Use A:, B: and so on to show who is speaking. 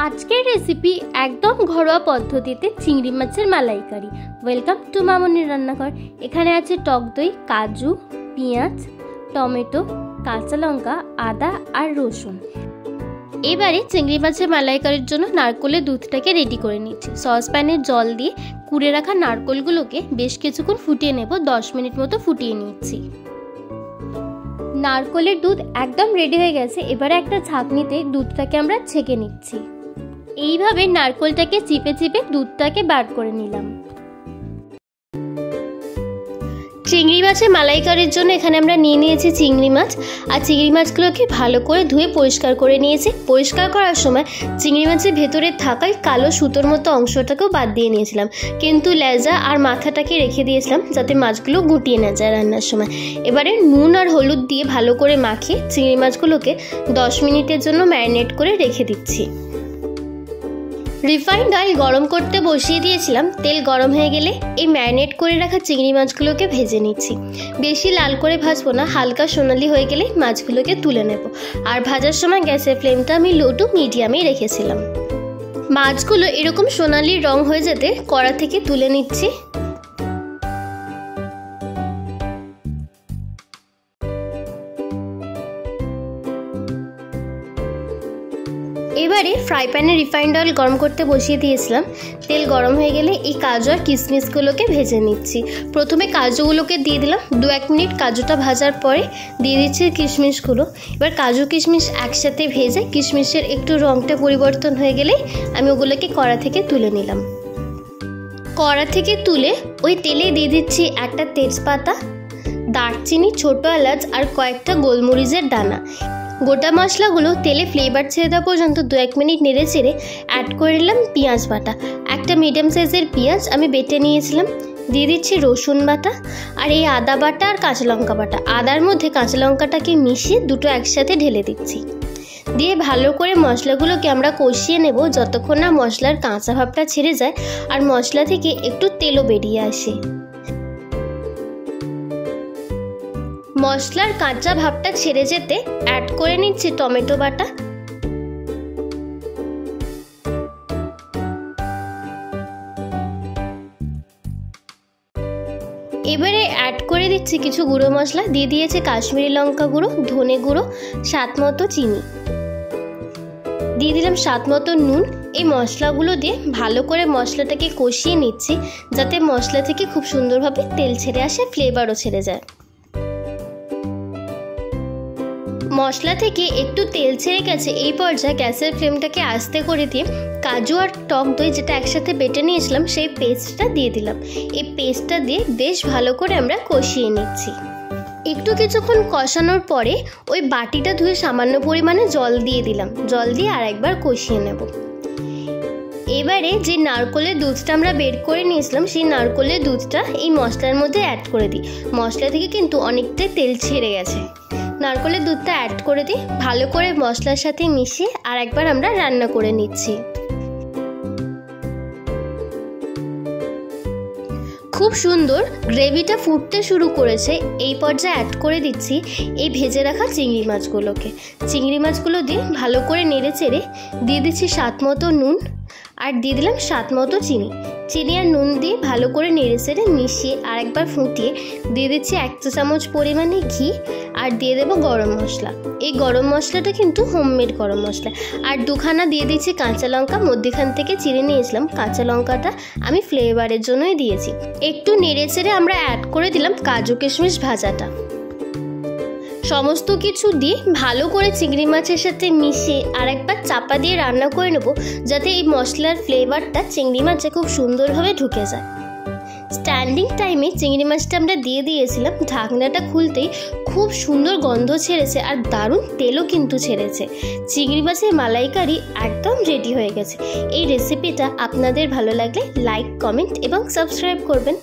A: আজকের রেসিপি একদম ঘরোয়া পদ্ধতিতে চিংড়ি মাছের মালাইকারি। ওয়েলকাম টু মামনির রান্নাঘর। এখানে আছে টক দই, কাজু, পেঁয়াজ, টমেটো, কাঁচা লঙ্কা, আদা আর রসুন। এবারে চিংড়ি মাছের মালাইকারির জন্য নারকেলের দুধটাকে রেডি করে নিচ্ছি। সসপ্যানে জল দিয়ে কুড়ে রাখা নারকেলগুলোকে বেশ কিছুক্ষণ ফুটিয়ে নেব। 10 মিনিট মতো ফুটিয়ে নিচ্ছি। নারকেলের দুধ একদম রেডি হয়ে গেছে। এবারে একটা ছাঁকনিতে দুধটাকে আমরা ছেঁকে নিচ্ছি। এইভাবে নারকেলটাকে চিপে চিপে দুধটাকে বার করে নিলাম। চিংড়ি মাছের মালাইকারির জন্য এখানে আমরা নিয়ে নিয়েছি চিংড়ি মাছ। আর চিংড়ি মাছগুলোকে ভালো করে ধুয়ে পরিষ্কার করে নিয়েছি। পরিষ্কার করার সময় চিংড়ি মাছের ভেতরে থাকায় কালো সুতোর মতো অংশটাকেও বাদ দিয়ে নিয়েছিলাম, কিন্তু লেজা আর মাথাটাকে রেখে দিয়েছিলাম যাতে মাছগুলো গুটিয়ে না যায় রান্নার সময়। এবারে নুন আর হলুদ দিয়ে ভালো করে মাখিয়ে চিংড়ি মাছগুলোকে 10 মিনিটের জন্য ম্যারিনেট করে রেখে দিচ্ছি। রিফাইন্ড অয়েল গরম করতে বসিয়ে দিয়েছিলাম। তেল গরম হয়ে গেলে এই ম্যারিনেট করে রাখা চিংড়ি মাছগুলোকে ভেজে নিচ্ছি। বেশি লাল করে ভাজবো না, হালকা সোনালি হয়ে গেলে মাছগুলোকে তুলে নেব। আর ভাজার সময় গ্যাসের ফ্লেমটা আমি লো টু মিডিয়ামেই রেখেছিলাম। মাছগুলো এরকম সোনালি রং হয়ে যেতে কড়া থেকে তুলে নিচ্ছি। এবারে ফ্রাই প্যানে রিফাইন্ড অয়েল গরম করতে বসিয়ে দিয়েছিলাম। তেল গরম হয়ে গেলে এই কাজু আর কিশমিশগুলোকে ভেজে নিচ্ছি। প্রথমে কাজুগুলোকে দিয়ে দিলাম। 2-1 মিনিট কাজুটা ভাজার পরে দিয়ে দিচ্ছি কিশমিশগুলো। এবার কাজু কিশমিশ একসাথে ভেজে কিশমিশের একটু রঙটা পরিবর্তন হয়ে গেলে আমি ওগুলোকে কড়া থেকে তুলে নিলাম। কড়া থেকে তুলে ওই তেলে দিয়ে দিচ্ছি একটা তেজপাতা, দারচিনি, ছোটো এলাচ আর কয়েকটা গোলমরিচের দানা। গোটা মশলাগুলো তেলে ফ্লেভার ছেড়ে দেওয়া পর্যন্ত 2-1 মিনিট নেড়ে চেড়ে অ্যাড করে নিলাম পেঁয়াজ বাটা। একটা মিডিয়াম সাইজের পেঁয়াজ আমি বেটে নিয়েছিলাম। দিয়ে দিচ্ছি রসুন বাটা আর এই আদা বাটা আর কাঁচা লঙ্কা বাটা। আদার মধ্যে কাঁচা লঙ্কাটাকে মিশিয়ে দুটো একসাথে ঢেলে দিচ্ছি। দিয়ে ভালো করে মশলাগুলোকে আমরা কষিয়ে নেব যতক্ষণ না মশলার কাঁচা ভাবটা ছেড়ে যায় আর মশলা থেকে একটু তেলও বেরিয়ে আসে। মশলার কাঁচা ভাবটা ছেড়ে যেতে অ্যাড করে নিচ্ছি টমেটো বাটা। এবারে অ্যাড করে দিচ্ছি কিছু গুঁড়ো মশলা। দিয়ে দিয়েছে কাশ্মীরি লঙ্কা গুঁড়ো, ধনে গুঁড়ো, স্বাদ মতো চিনি, দিয়ে দিলাম স্বাদ মতো নুন। এই মশলাগুলো দিয়ে ভালো করে মশলাটাকে কষিয়ে নিচ্ছি যাতে মশলা থেকে খুব সুন্দরভাবে তেল ছেড়ে আসে, ফ্লেভারও ছেড়ে যায়। মশলা থেকে একটু তেল ছেড়ে গেছে। এই পর্যায়ে গ্যাসের ফ্লেমটাকে আস্তে করে দিয়ে কাজু আর টক দই যেটা একসাথে বেটে নিয়েছিলাম সেই পেস্টটা দিয়ে দিলাম। এই পেস্টটা দিয়ে বেশ ভালো করে আমরা কষিয়ে নিচ্ছি। একটু কিছুক্ষণ কষানোর পরে ওই বাটিটা ধুয়ে সামান্য পরিমাণে জল দিয়ে দিলাম। জল দিয়ে আর একবার কষিয়ে নেব। এবারে যে নারকেলের দুধটা আমরা বের করে নিয়েছিলাম সেই নারকেলের দুধটা এই মশলার মধ্যে অ্যাড করে দিই। মশলা থেকে কিন্তু অনেকটাই তেল ছেড়ে গেছে। নারকেলের দুধটা অ্যাড করে দিই, ভালো করে মশলার সাথে মিশিয়ে আর একবার আমরা রান্না করে নিচ্ছি। খুব সুন্দর গ্রেভিটা ফুটতে শুরু করেছে। এই পর্যায়ে অ্যাড করে দিচ্ছি এই ভেজে রাখা চিংড়ি মাছগুলোকে। চিংড়ি মাছগুলো দিয়ে ভালো করে নেড়ে চেড়ে দিয়ে দিচ্ছি স্বাদ মতো নুন আর দিয়ে দিলাম স্বাদ মতো চিনি। চিনি আর নুন দিয়ে ভালো করে নেড়ে চেড়ে মিশিয়ে আর একবার ফুটিয়ে দিয়ে দিচ্ছি 1 চা চামচ পরিমাণে ঘি আর দিয়ে দেবো গরম মশলা। এই গরম মশলাটা কিন্তু হোমমেড গরম মশলা। আর 2খানা দিয়ে দিচ্ছি কাঁচা লঙ্কা, মধ্যখান থেকে চিড়ে নিয়েছিলাম। কাঁচা লঙ্কাটা আমি ফ্লেভারের জন্যই দিয়েছি। একটু নেড়ে চেড়ে আমরা অ্যাড করে দিলাম কাজু কিশমিশ ভাজাটা। সমস্ত কিছু দিয়ে ভালো করে চিংড়ি মাছের সাথে মিশিয়ে আর একবার চাপা দিয়ে রান্না করে নেব যাতে এই মশলার ফ্লেভারটা চিংড়ি মাছে খুব সুন্দরভাবে ঢুকে যায়। স্ট্যান্ডিং টাইমে চিংড়ি মাছটা আমরা দিয়ে দিয়েছিলাম। ঢাকনাটা খুলতেই খুব সুন্দর গন্ধ ছেড়েছে আর দারুণ তেলও কিন্তু ছেড়েছে। চিংড়ি মাছের মালাইকারি একদম রেডি হয়ে গেছে। এই রেসিপিটা আপনাদের ভালো লাগলে লাইক, কমেন্ট এবং সাবস্ক্রাইব করবেন।